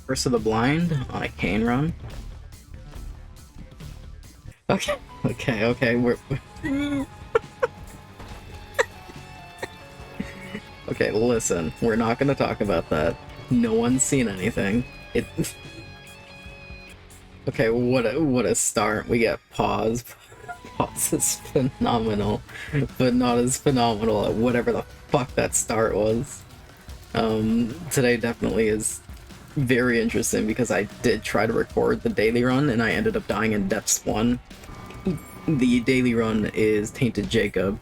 Curse of the Blind on a cane run. Okay, okay, we're... Okay, listen, we're not gonna talk about that. No one's seen anything. It... Okay, what a start. We get pause. Pause is phenomenal, but not as phenomenal at whatever the fuck that start was. Today definitely is very interesting because I did try to record the daily run and I ended up dying in Depths 1. The daily run is Tainted Jacob,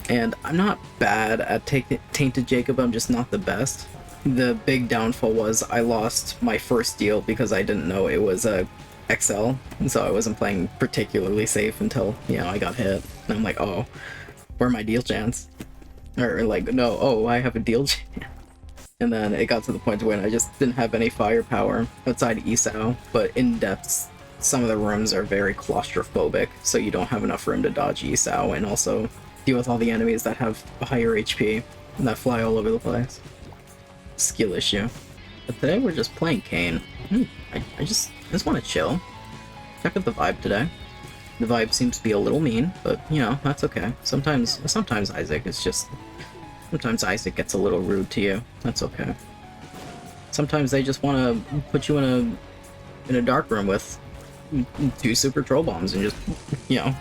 and I'm not bad at Tainted Jacob, I'm just not the best. The big downfall was I lost my first deal because I didn't know it was a XL, so I wasn't playing particularly safe until, you know, I got hit. And I'm like, oh, where my deal chance? Or like, no, oh, I have a deal chance. And then it got to the point when I just didn't have any firepower outside Isao, but in depths, some of the rooms are very claustrophobic, so you don't have enough room to dodge Isao and also deal with all the enemies that have higher HP and that fly all over the place. Skill issue. But today we're just playing Kane. I just want to chill. Check out the vibe today. The vibe seems to be a little mean, but you know, that's okay. Sometimes Isaac is just... Sometimes Isaac gets a little rude to you. That's okay. Sometimes they just want to put you in a dark room with 2 super troll bombs and just, you know,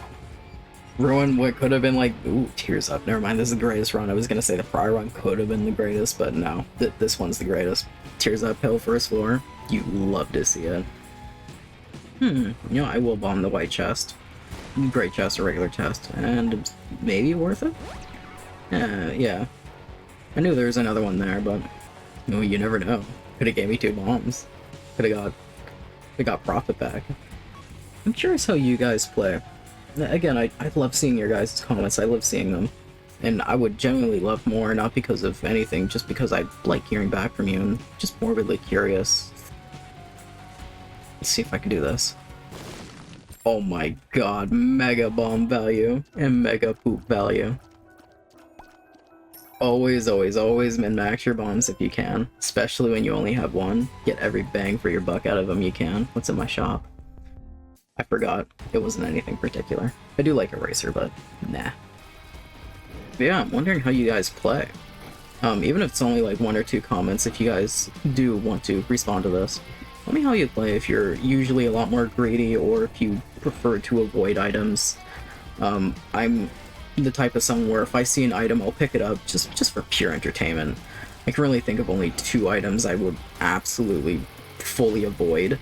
ruin what could have been like, ooh, tears up. Never mind, this is the greatest run. I was gonna say the prior run could have been the greatest, but no, this one's the greatest. Tears up hill first floor. You love to see it. You know, I will bomb the white chest. Great chest or regular chest, and maybe worth it? Yeah. I knew there was another one there, but you never know. Could have gave me 2 bombs. Could have got profit back. I'm curious how you guys play. Again, I love seeing your guys' comments. I love seeing them, and I would genuinely love more, not because of anything, just because I like hearing back from you and just morbidly curious. Let's see if I can do this. Oh my god, mega bomb value and mega poop value. Always, always, always min-max your bombs if you can, especially when you only have one. Get every bang for your buck out of them you can. What's in my shop? I forgot. It wasn't anything particular. I do like Eraser, but nah. But yeah, I'm wondering how you guys play. Even if it's only like 1 or 2 comments, if you guys do want to respond to this, let me know how you play, if you're usually a lot more greedy or if you prefer to avoid items. I'm the type of someone where if I see an item, I'll pick it up just for pure entertainment. I can really think of only 2 items I would absolutely fully avoid.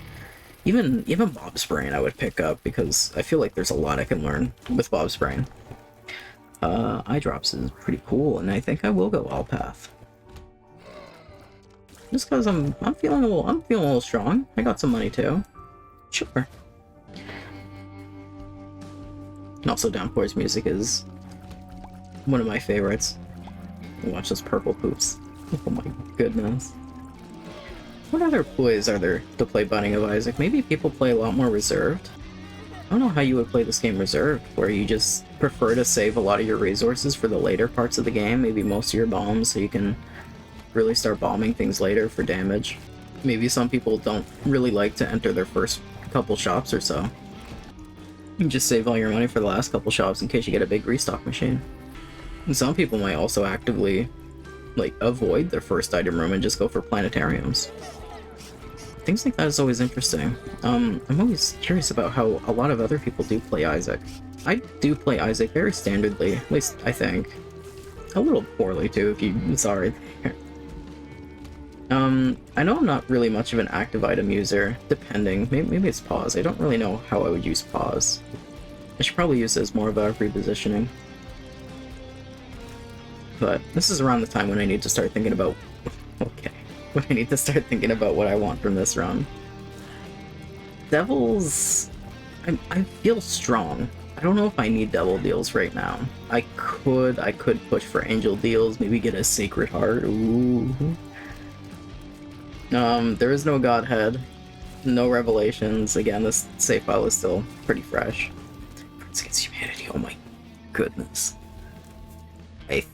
Even Bob's Brain I would pick up because I feel like there's a lot I can learn with Bob's Brain. Eye drops is pretty cool, and I think I will go all path. Just because I'm feeling a little strong. I got some money too. Sure. And also Downpour's music is one of my favorites. Watch those purple poops. Oh my goodness. What other ploys are there to play Binding of Isaac? Maybe people play a lot more reserved? I don't know how you would play this game reserved, where you just prefer to save a lot of your resources for the later parts of the game, maybe most of your bombs, so you can really start bombing things later for damage. Maybe some people don't really like to enter their first couple shops or so. You just save all your money for the last couple shops in case you get a big restock machine. And some people might also actively, like, avoid their first item room and just go for planetariums. Things like that is always interesting. I'm always curious about how a lot of other people do play Isaac. I do play Isaac very standardly, at least I think. A little poorly too, if you saw it there. I know I'm not really much of an active item user, depending. Maybe it's pause. I don't really know how I would use pause. I should probably use it as more of a repositioning. But this is around the time when I need to start thinking about... Okay. When I need to start thinking about what I want from this run. Devils... I feel strong. I don't know if I need devil deals right now. I could push for angel deals, maybe get a sacred heart. Ooh. There is no godhead, no revelations. Again, this save file is still pretty fresh. Prince Against Humanity, oh my goodness. I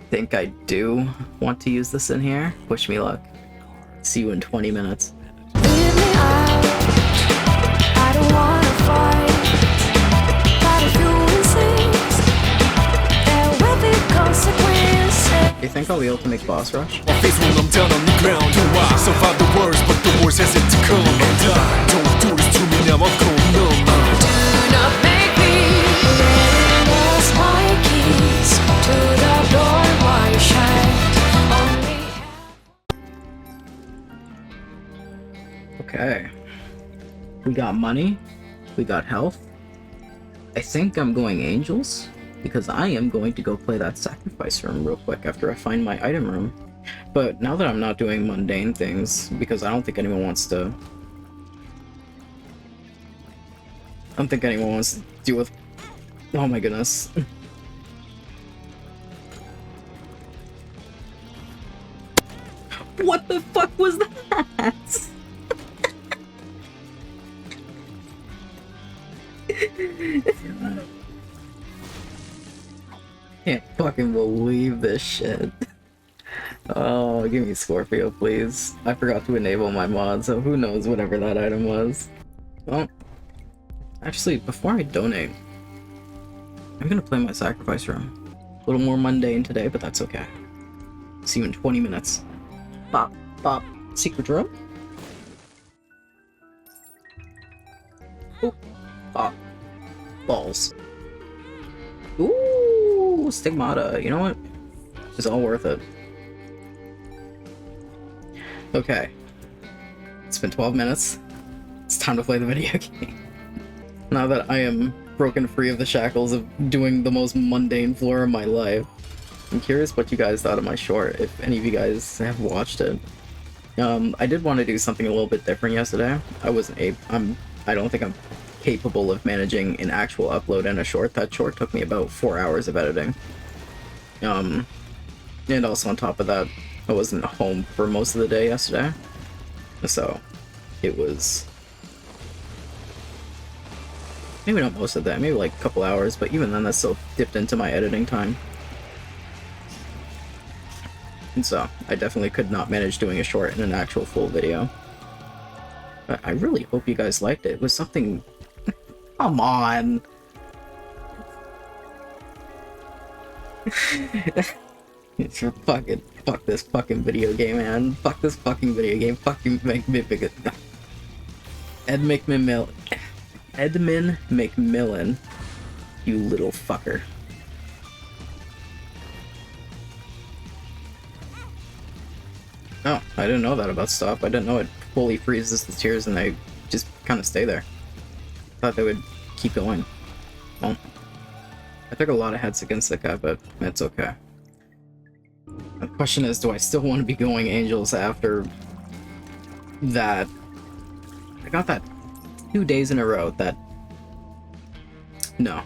think I do want to use this in here. Wish me luck. See you in 20 minutes. don't wanna fight, but if you insist, there will be consequences. You think I'll be able to make boss rush? My face when I'm down on the ground. Do I survive the worst, but the worst has yet to come. And I don't do this to me now, I'm cold numb. Do not make me lost my keys to the door while you shine. Only Okay. We got money. We got health. I think I'm going angels, because I am going to go play that sacrifice room real quick after I find my item room. But now that I'm not doing mundane things, because I don't think anyone wants to... I don't think anyone wants to deal with... Oh my goodness. What the fuck was that? Can't fucking believe this shit. Oh, give me Scorpio, please. I forgot to enable my mod, so who knows whatever that item was. Well, actually, before I donate, I'm gonna play my sacrifice room. A little more mundane today, but that's okay. See you in 20 minutes. Bop, bop. Secret room? Oop. Bop. Balls. Ooh, stigmata. You know what? It's all worth it. Okay. It's been 12 minutes. It's time to play the video game. Now that I am broken free of the shackles of doing the most mundane floor of my life, I'm curious what you guys thought of my short, if any of you guys have watched it. I did want to do something a little bit different yesterday. I don't think I'm capable of managing an actual upload in a short. That short took me about 4 hours of editing. And also on top of that, I wasn't home for most of the day yesterday. So, it was... maybe not most of that, maybe like a couple hours, but even then that still dipped into my editing time. And so, I definitely could not manage doing a short in an actual full video. But I really hope you guys liked it. It was something... Come on! It's your fucking... Fuck this fucking video game, man. Fuck this fucking video game. Fucking Edmund McMillan. You little fucker. Oh, I didn't know that about stop. I didn't know it fully freezes the tears and they just kind of stay there. Thought they would keep going. Well, I took a lot of hits against the guy, but it's okay. The question is, do I still want to be going angels after that? I got that 2 days in a row. That no.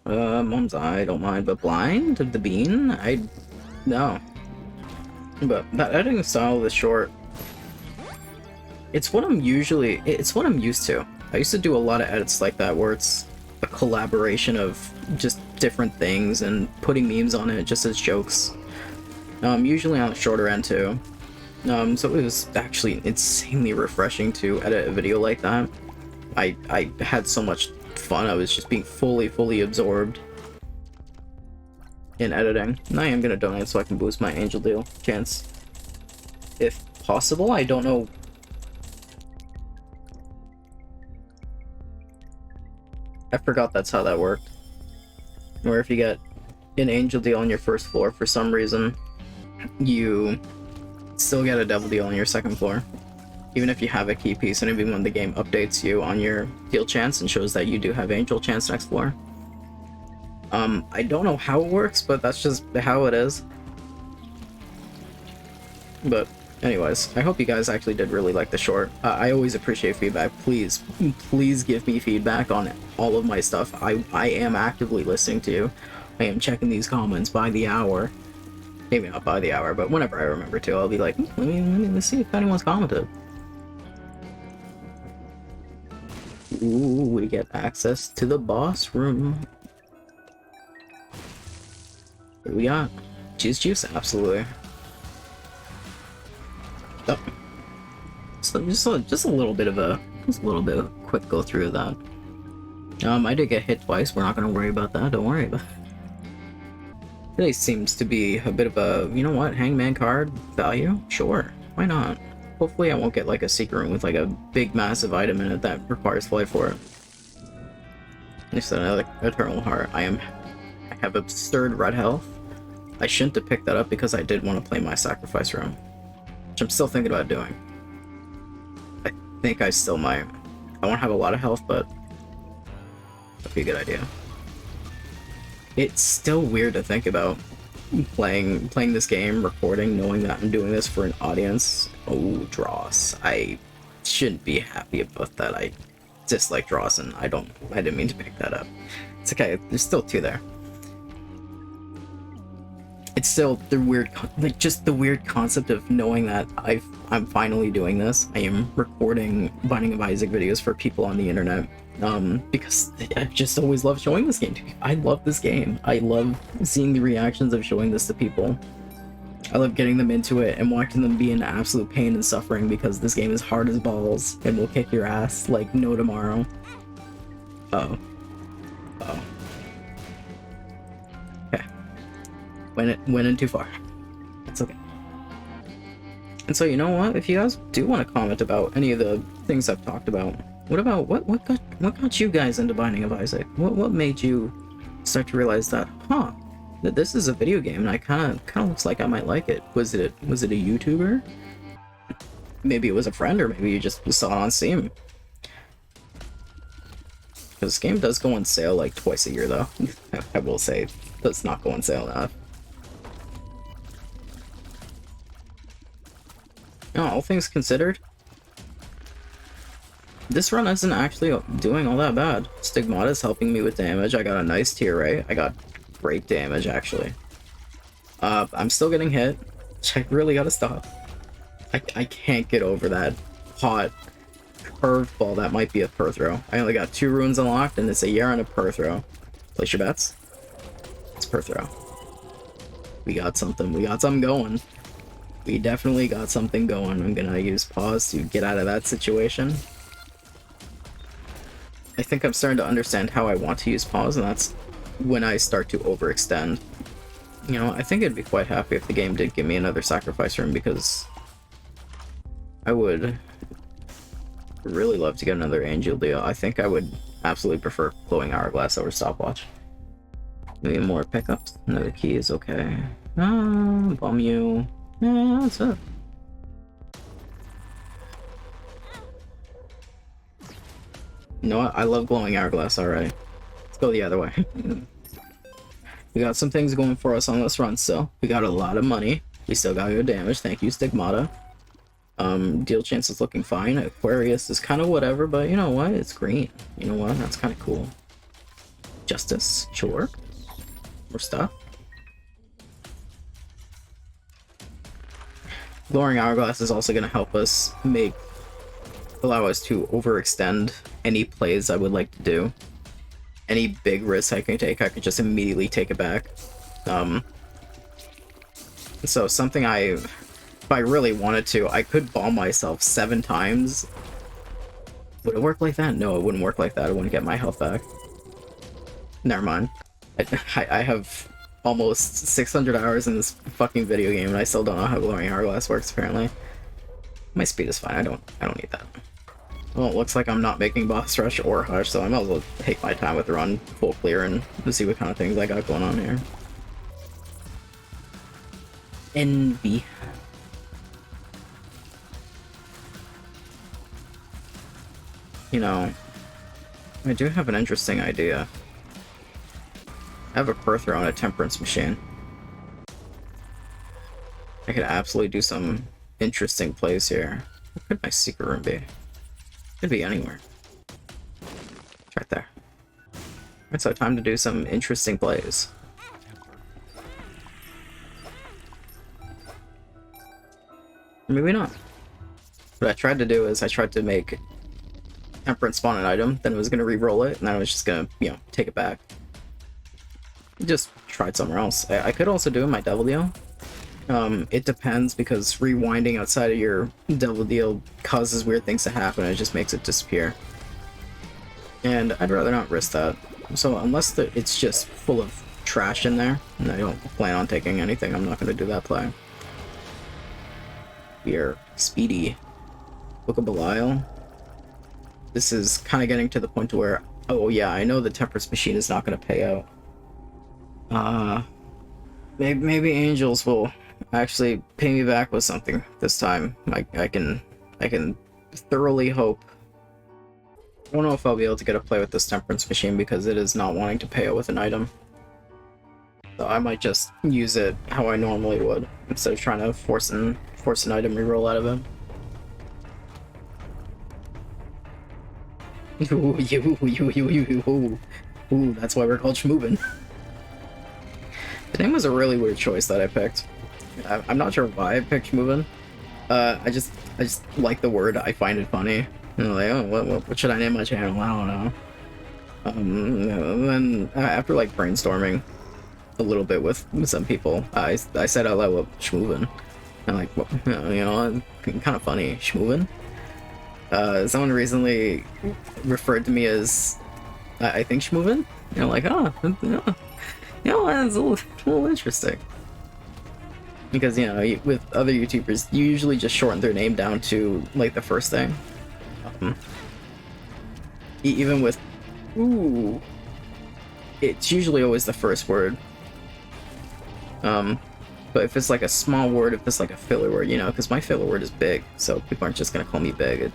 Mom's eye, I don't mind, but blind of the bean, no. But that editing style of the short, it's what I'm used to. I used to do a lot of edits like that where it's a collaboration of just different things and putting memes on it just as jokes. Usually on the shorter end too. So it was actually insanely refreshing to edit a video like that. I had so much fun. I was just being fully absorbed in editing. And I am gonna donate so I can boost my angel deal chance, if possible. I don't know. I forgot that's how that worked. Or if you get an angel deal on your first floor for some reason, you still get a devil deal on your second floor. Even if you have a key piece, and even when the game updates you on your deal chance and shows that you do have angel chance next floor. I don't know how it works, but that's just how it is. But anyways, I hope you guys actually did really like the short. I always appreciate feedback. Please give me feedback on all of my stuff. I am actively listening to you. I am checking these comments by the hour. Maybe not by the hour, but whenever I remember to, I'll be like, let's see if anyone's commented. Ooh, we get access to the boss room. What do we got? Juice, absolutely. Oh. So just a little bit of quick go through of that. I did get hit twice. We're not gonna worry about that. Don't worry about it. Today seems to be a bit of a, you know what, hangman card value? Sure, why not? Hopefully I won't get like a secret room with like a big massive item in it that requires flight for it. Next another eternal heart. I have absurd red health. I shouldn't have picked that up because I did want to play my sacrifice room, which I'm still thinking about doing. I think I still might. I won't have a lot of health, but that'd be a good idea. It's still weird to think about playing this game, recording, knowing that I'm doing this for an audience. Oh, Dross. I shouldn't be happy about that. I dislike Dross, and I didn't mean to pick that up. It's okay. There's still 2 there. It's still the weird, like just the weird concept of knowing that I'm finally doing this. I am recording Binding of Isaac videos for people on the internet. Because I just always love showing this game to people. I love this game. I love seeing the reactions of showing this to people. I love getting them into it and watching them be in absolute pain and suffering because this game is hard as balls and will kick your ass like no tomorrow. Uh-oh. Uh-oh. Okay. Went in too far. It's okay. And so, you know what? If you guys do want to comment about any of the things I've talked about, what got you guys into Binding of Isaac? What made you start to realize that, that this is a video game and I kind of looks like I might like it? Was it a YouTuber? Maybe it was a friend, or maybe you just saw it on Steam. Because this game does go on sale like twice a year, though. I will say, it does not go on sale enough. No, all things considered, this run isn't actually doing all that bad. Stigmata's helping me with damage. I got a nice tier rate. I got great damage, actually. I'm still getting hit, which I really gotta stop. I can't get over that hot curveball that might be a perthro. I only got 2 runes unlocked, and it's a year on a perthro. Place your bets. It's perthro. We got something. We got something going. We definitely got something going. I'm gonna use pause to get out of that situation. I think I'm starting to understand how I want to use pause, and that's when I start to overextend. You know, I think I'd be quite happy if the game did give me another sacrifice room, because I would really love to get another angel deal. I think I would absolutely prefer glowing hourglass over stopwatch. Maybe more pickups. Another key is okay. Bum you. Yeah, that's it. You know what? I love glowing hourglass already. Let's go the other way. We got some things going for us on this run still. We got a lot of money. We still got good damage. Thank you, Stigmata. Deal chance is looking fine. Aquarius is kind of whatever, but you know what? It's green. You know what? That's kind of cool. Justice. Sure. More stuff. Glowing hourglass is also going to help us allow us to overextend any plays I would like to do. Any big risks I can take, I could just immediately take it back. So something if I really wanted to, I could bomb myself 7 times. Would it work like that? No, it wouldn't work like that. I wouldn't get my health back. Never mind. I have almost 600 hours in this fucking video game, and I still don't know how glowing hourglass works, apparently. My speed is fine. I don't need that. Well, it looks like I'm not making boss rush or hush, so I might as well take my time with the run full clear and see what kind of things I got going on here. Envy. You know, I do have an interesting idea. I have a perthro and a temperance machine. I could absolutely do some interesting plays here. Where could my secret room be? Could be anywhere. It's right there. Alright, so time to do some interesting plays. Maybe not. What I tried to do is I tried to make temperance spawn an item, then I was gonna re-roll it, and then I was just gonna, you know, take it back. Just tried somewhere else. I could also do my devil deal. It depends, because rewinding outside of your devil deal causes weird things to happen, and it just makes it disappear. And I'd rather not risk that. So unless it's just full of trash in there, and I don't plan on taking anything, I'm not going to do that play. Here, Speedy. Book of Belial. This is kind of getting to the point to where, oh yeah, I know the Temperance Machine is not going to pay out. Maybe Angels will actually pay me back with something this time. I can thoroughly hope. I don't know if I'll be able to get a play with this Temperance Machine because it is not wanting to pay out with an item. So I might just use it how I normally would, instead of trying to force an item reroll out of it. Ooh, that's why we're called Schmoobin. The name was a really weird choice that I picked. I'm not sure why I picked Schmoobin. I just like the word. I find it funny. And like, oh, what should I name my channel? I don't know. And then after like brainstorming a little bit with some people, I said out loud, Schmoobin. I'm like, well, you know, kind of funny, Schmoobin. Someone recently referred to me as, I think Schmoobin. You know, like, oh, that's a little interesting. Because, you know, with other YouTubers, you usually just shorten their name down to, like, the first thing. Even with, ooh, it's usually always the first word. But if it's like a small word, if it's like a filler word, you know, because my filler word is big, so people aren't just gonna call me big. I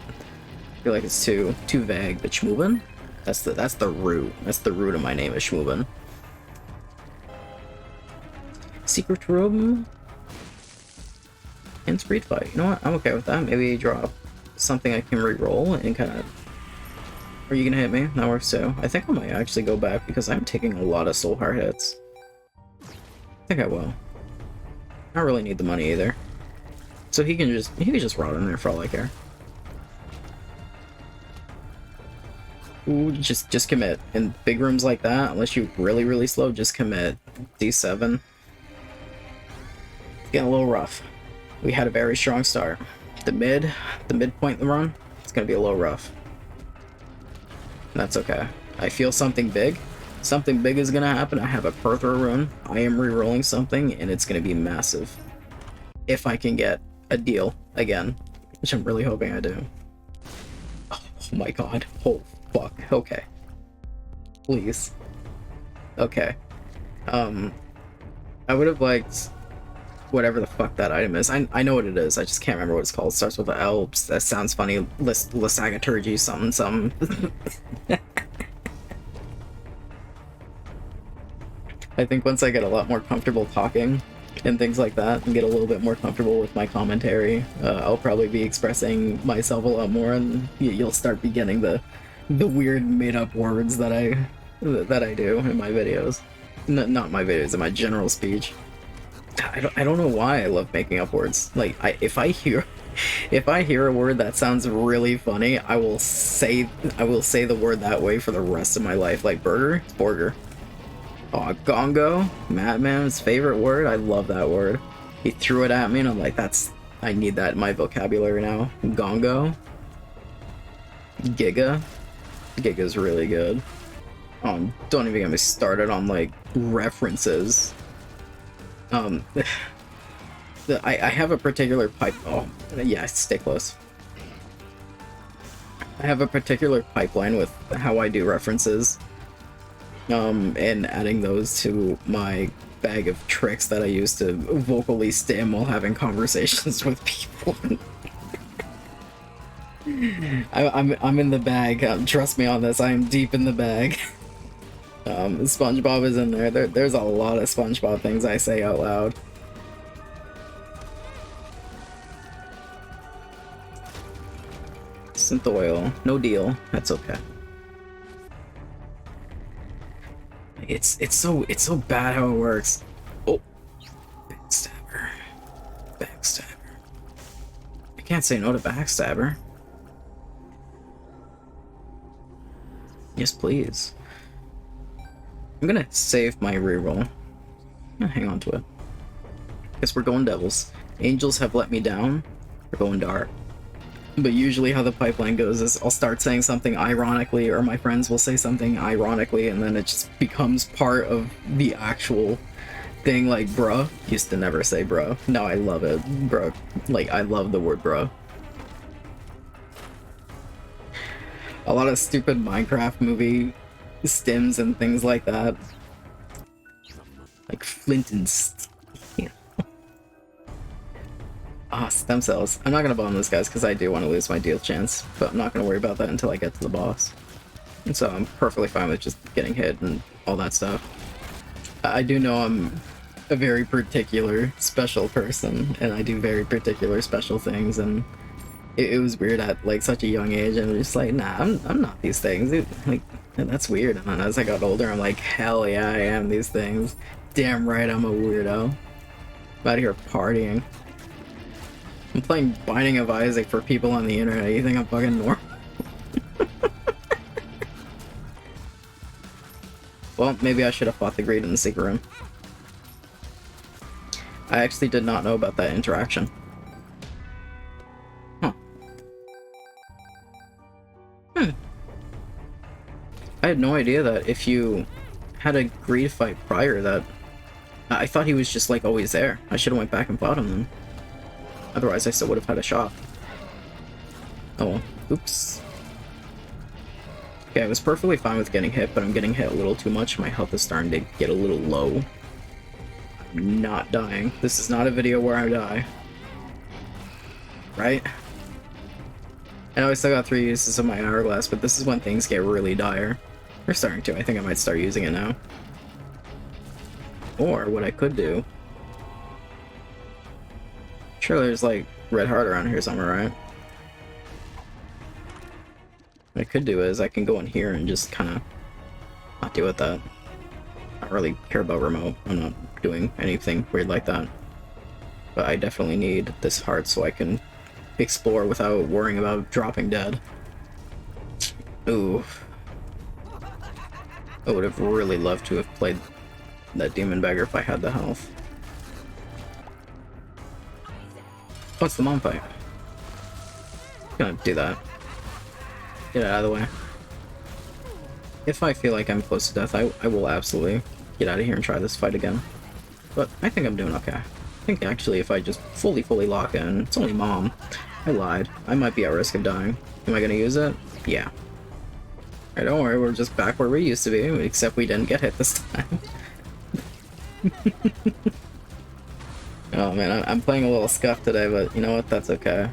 feel like it's too vague. But Schmoobin, that's the root. That's the root of my name is Schmoobin. Secret room and Street Fight. You know what? I'm okay with that. Maybe drop something I can re-roll and kind of. Are you gonna hit me? That works too. I think I might actually go back because I'm taking a lot of soul heart hits. I think I will. I don't really need the money either. So he can just rot in there for all I care. Ooh, just commit. In big rooms like that, unless you're really slow, just commit. D7. It's getting a little rough. We had a very strong start. The midpoint of the run, it's gonna be a little rough. That's okay. I feel something big. Something big is gonna happen. I have a perthro rune. I am re-rolling something, and it's gonna be massive. If I can get a deal again, which I'm really hoping I do. Oh my god. Oh fuck. Okay. Please. Okay. I would have liked whatever the fuck that item is. I know what it is. I just can't remember what it's called. It starts with an L. That sounds funny. Lysagaturgy something. I think once I get a lot more comfortable talking and things like that, and get a little bit more comfortable with my commentary, I'll probably be expressing myself a lot more, and you'll start be getting the weird made-up words that I do in my videos. Not my videos, in my general speech. I don't know why I love making up words. Like, if I hear a word that sounds really funny, I will say the word that way for the rest of my life. Like burger, it's burger. Oh, gongo, Madman's favorite word. I love that word. He threw it at me, and I'm like, I need that in my vocabulary now. Gongo. Giga. Giga's really good. Oh, don't even get me started on like references. I have a particular oh yeah, stay close. I have a particular pipeline with how I do references, and adding those to my bag of tricks that I use to vocally stim while having conversations with people. I'm in the bag. Trust me on this. I am deep in the bag. SpongeBob is in there. There's a lot of SpongeBob things I say out loud. Synth oil, no deal. That's okay. It's so bad how it works. Oh, backstabber. I can't say no to backstabber. Yes, please. I'm gonna save my reroll. I'm gonna hang on to it. Guess we're going Devils. Angels have let me down. We're going dark. But usually how the pipeline goes is I'll start saying something ironically, or my friends will say something ironically, and then it just becomes part of the actual thing. Like, bruh. Used to never say bruh. Now I love it. Bruh. Like, I love the word bruh. A lot of stupid Minecraft movie stims and things like that. Like Flint and Steel. Ah, stem cells. I'm not gonna bomb those guys because I do want to lose my deal chance, but I'm not gonna worry about that until I get to the boss. And so I'm perfectly fine with just getting hit and all that stuff. I do know I'm a very particular special person, and I do very particular special things, and it was weird at like such a young age, and I'm just like, nah, I'm not these things. Like, that's weird. And then as I got older, I'm like, hell yeah, I am these things. Damn right, I'm a weirdo. I'm out here partying. I'm playing Binding of Isaac for people on the internet. You think I'm fucking normal? Well, maybe I should have fought the Greed in the secret room. I actually did not know about that interaction. Huh. I had no idea that if you had a Greed fight prior that... I thought he was just like always there. I should have went back and fought him then. Otherwise I still would have had a shot. Oh well. Oops. Okay, I was perfectly fine with getting hit, but I'm getting hit a little too much. My health is starting to get a little low. I'm not dying. This is not a video where I die. Right? I know I still got 3 uses of my hourglass, but this is when things get really dire. They're starting to. I think I might start using it now. Or what I could do... Sure, there's like red heart around here somewhere, right? What I could do is I can go in here and just kind of not deal with that. I don't really care about remote. I'm not doing anything weird like that. But I definitely need this heart so I can explore without worrying about dropping dead. Ooh. I would have really loved to have played that demon beggar if I had the health. What's the mom fight? Gonna do that. Get it out of the way. If I feel like I'm close to death, I will absolutely get out of here and try this fight again. But I think I'm doing okay. I think actually if I just fully lock in, it's only mom. I lied. I might be at risk of dying. Am I gonna use it? Yeah. Alright, don't worry, we're just back where we used to be, except we didn't get hit this time. Oh man, I'm playing a little scuffed today, but you know what? That's okay.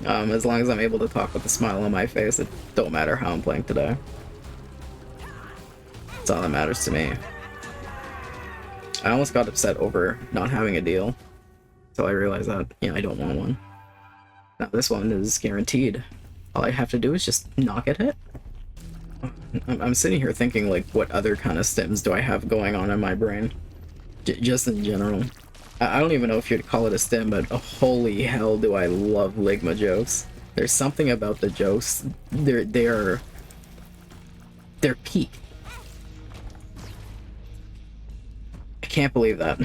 As long as I'm able to talk with a smile on my face, it don't matter how I'm playing today. That's all that matters to me. I almost got upset over not having a deal, until I realized that, you know, I don't want one. Now this one is guaranteed. All I have to do is just not get hit. I'm sitting here thinking, like, what other kind of stims do I have going on in my brain? Just in general. I don't even know if you'd call it a stim, but holy hell do I love Ligma jokes. There's something about the jokes. They're peak. I can't believe that.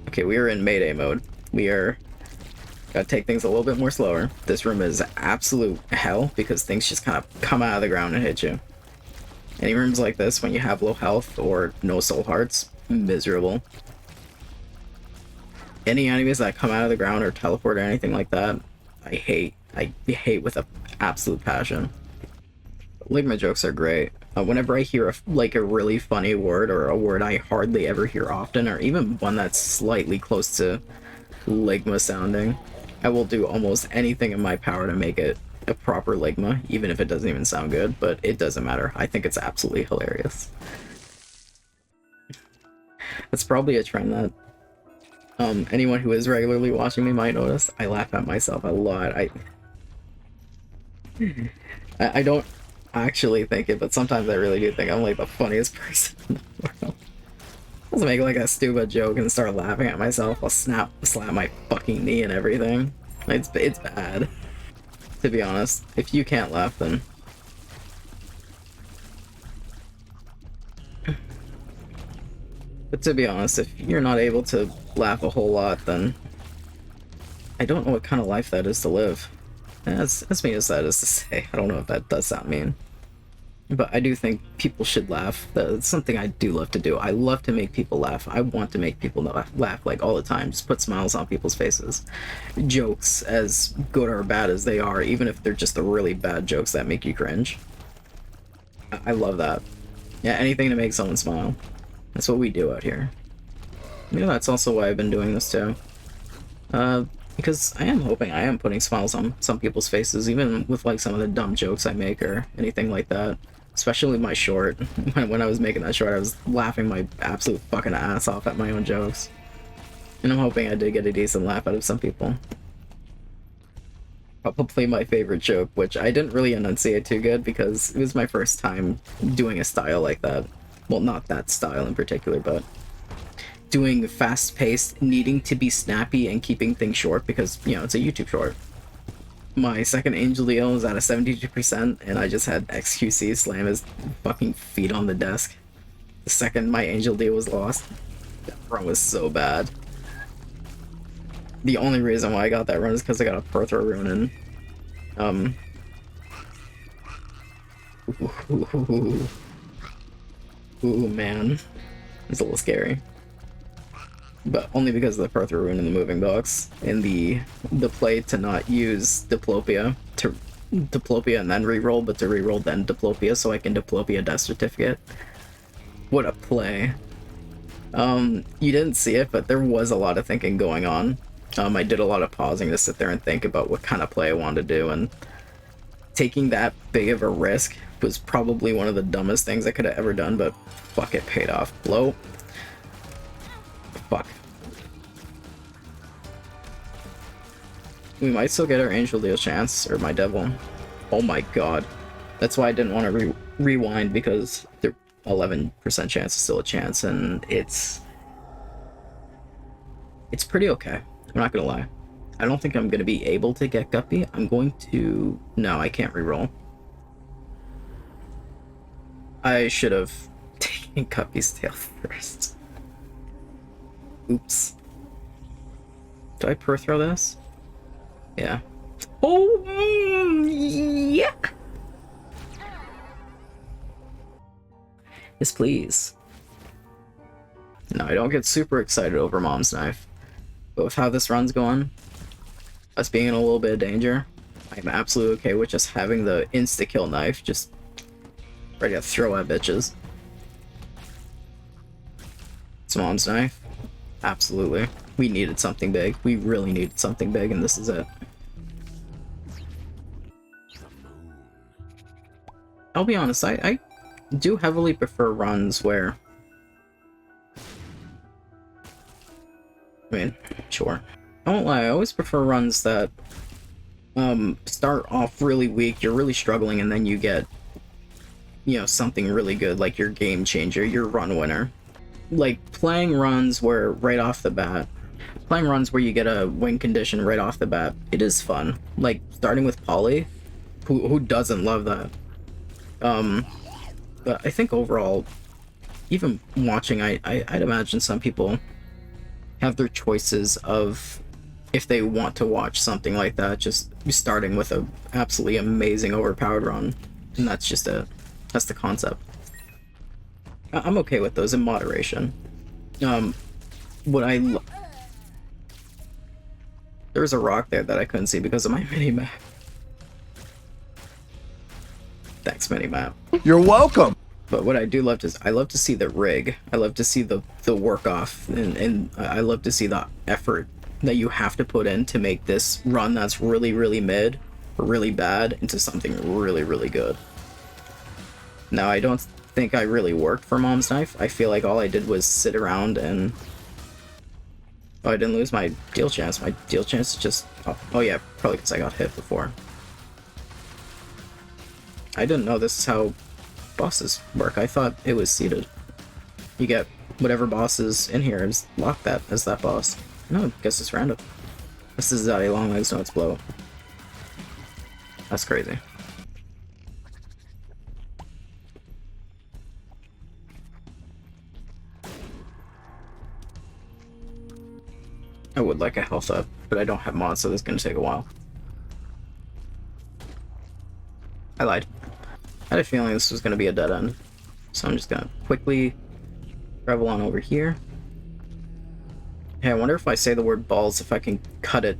Okay, we are in Mayday mode. We are... Gotta take things a little bit more slower. This room is absolute hell because things just kind of come out of the ground and hit you. Any rooms like this, when you have low health or no soul hearts, miserable. Any enemies that come out of the ground or teleport or anything like that, I hate. I hate with an absolute passion. Ligma jokes are great. Whenever I hear a really funny word or a word I hardly ever hear often, or even one that's slightly close to Ligma sounding, I will do almost anything in my power to make it a proper Ligma, even if it doesn't even sound good, but it doesn't matter. I think it's absolutely hilarious. That's probably a trend that anyone who is regularly watching me might notice. I laugh at myself a lot. I don't actually think it, but sometimes I really do think I'm like the funniest person in the world. I'll make like a stupid joke and start laughing at myself. I'll slap my fucking knee and everything. It's bad. To be honest, if you can't laugh, then... But to be honest, if you're not able to laugh a whole lot, then I don't know what kind of life that is to live. As mean as that is to say, I don't know if that does sound mean. But I do think people should laugh. That's something I do love to do. I love to make people laugh. I want to make people laugh like all the time. Just put smiles on people's faces. Jokes, as good or bad as they are, even if they're just the really bad jokes that make you cringe. I love that. Yeah, anything to make someone smile. That's what we do out here. You know, that's also why I've been doing this too. Because I am putting smiles on some people's faces, even with like some of the dumb jokes I make or anything like that. Especially my short. When I was making that short, I was laughing my absolute fucking ass off at my own jokes. And I'm hoping I did get a decent laugh out of some people. Probably my favorite joke, which I didn't really enunciate too good because it was my first time doing a style like that. Well, not that style in particular, but doing fast-paced, needing to be snappy and keeping things short because, you know, it's a YouTube short. My second Angel deal was at a 72%, and I just had XQC slam his fucking feet on the desk. The second my Angel deal was lost. That run was so bad. The only reason why I got that run is because I got a perthro rune and, Ooh, man. It's a little scary. But only because of the perthro rune in the moving box and the play to not use diplopia and then reroll, but to reroll then diplopia so I can diplopia death certificate. What a play. You didn't see it, but there was a lot of thinking going on. I did a lot of pausing to sit there and think about what kind of play I wanted to do, and taking that big of a risk was probably one of the dumbest things I could have ever done, but fuck, it paid off. Blow. Fuck. We might still get our Angel deal chance, or my Devil. Oh my god. That's why I didn't want to rewind, because the 11% chance is still a chance, and it's pretty okay. I'm not gonna lie. I don't think I'm gonna be able to get Guppy. I'm going to... No, I can't reroll. I should have taken Guppy's tail first. Oops. Do I perthro this? Yeah. Oh, yeah! Yes, please. No, I don't get super excited over Mom's Knife. But with how this run's going, us being in a little bit of danger, I'm absolutely okay with just having the insta-kill knife just ready to throw at bitches. It's Mom's Knife. Absolutely. We needed something big. We really needed something big, and this is it. I'll be honest, I do heavily prefer runs where... I mean, sure. I won't lie, I always prefer runs that start off really weak, you're really struggling, and then you get, you know, something really good, like your game changer, your run winner. Like, playing runs where right off the bat, playing runs where you get a win condition right off the bat, it is fun. Like, starting with Polly, who doesn't love that? But I think overall, even watching, I'd imagine some people have their choices of if they want to watch something like that, just starting with a absolutely amazing overpowered run, and that's just it. That's the concept. I'm okay with those in moderation. What I there was a rock there that I couldn't see because of my mini-map. Thanks, mini-map. You're welcome. But what I do love is I love to see the rig. I love to see the work off, and I love to see the effort that you have to put in to make this run that's really, really mid or really bad into something really, really good. Now, I don't think I really worked for Mom's Knife. I feel like all I did was sit around and... Oh, I didn't lose my deal chance. My deal chance is just... Oh yeah, probably because I got hit before. I didn't know this is how bosses work. I thought it was seeded. You get whatever boss is in here, just lock that as that boss. No, I guess it's random. This is Zaddy Long Legs, no, it's blow. That's crazy. I would like a health up, but I don't have mods, so this is gonna take a while. I lied. I had a feeling this was gonna be a dead end, so I'm just gonna quickly travel on over here. Hey, I wonder if I say the word balls, if I can cut it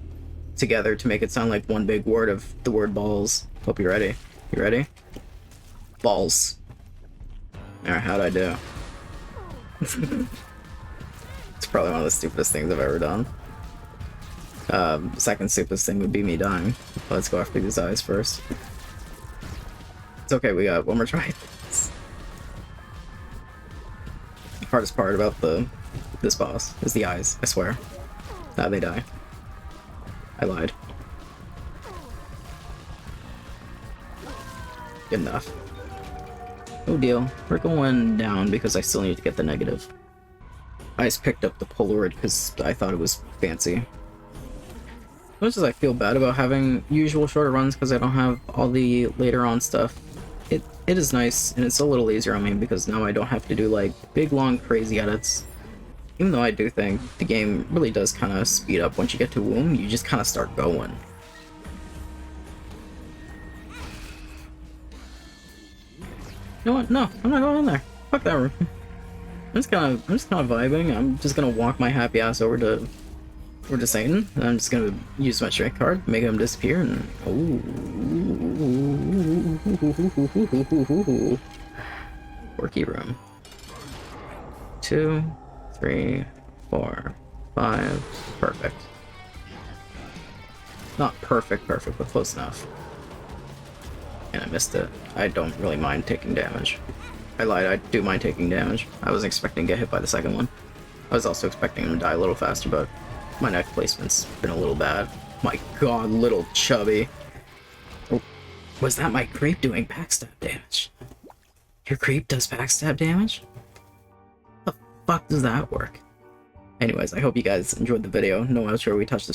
together to make it sound like one big word of the word balls. Hope you're ready. You ready? Balls. Alright, how'd I do? It's probably one of the stupidest things I've ever done. Second stupidest thing would be me dying. Let's go after these eyes first. It's okay, we got one more try. The hardest part about this boss is the eyes, I swear. Now they die. I lied. Good enough. No deal. We're going down because I still need to get the negative. I just picked up the Polaroid because I thought it was fancy. As much as I feel bad about having usual shorter runs because I don't have all the later on stuff, it is nice, and it's a little easier on me because now I don't have to do like big long crazy edits. Even though I do think the game really does kind of speed up once you get to Womb, you just kind of start going. You know what? No, I'm not going in there. Fuck that room. I'm just kind of vibing. I'm just gonna walk my happy ass over to Satan, and I'm just gonna use my strength card, make him disappear, and ooh, quirky room. 2, 3, 4, 5. Perfect. Not perfect, but close enough. And I missed it. I don't really mind taking damage. I lied, I do mind taking damage. I wasn't expecting to get hit by the second one. I was also expecting him to die a little faster, but my knife placement's been a little bad. My god, little chubby. Oh, was that my creep doing backstab damage? Your creep does backstab damage? How the fuck does that work? Anyways, I hope you guys enjoyed the video. No outro, we touched the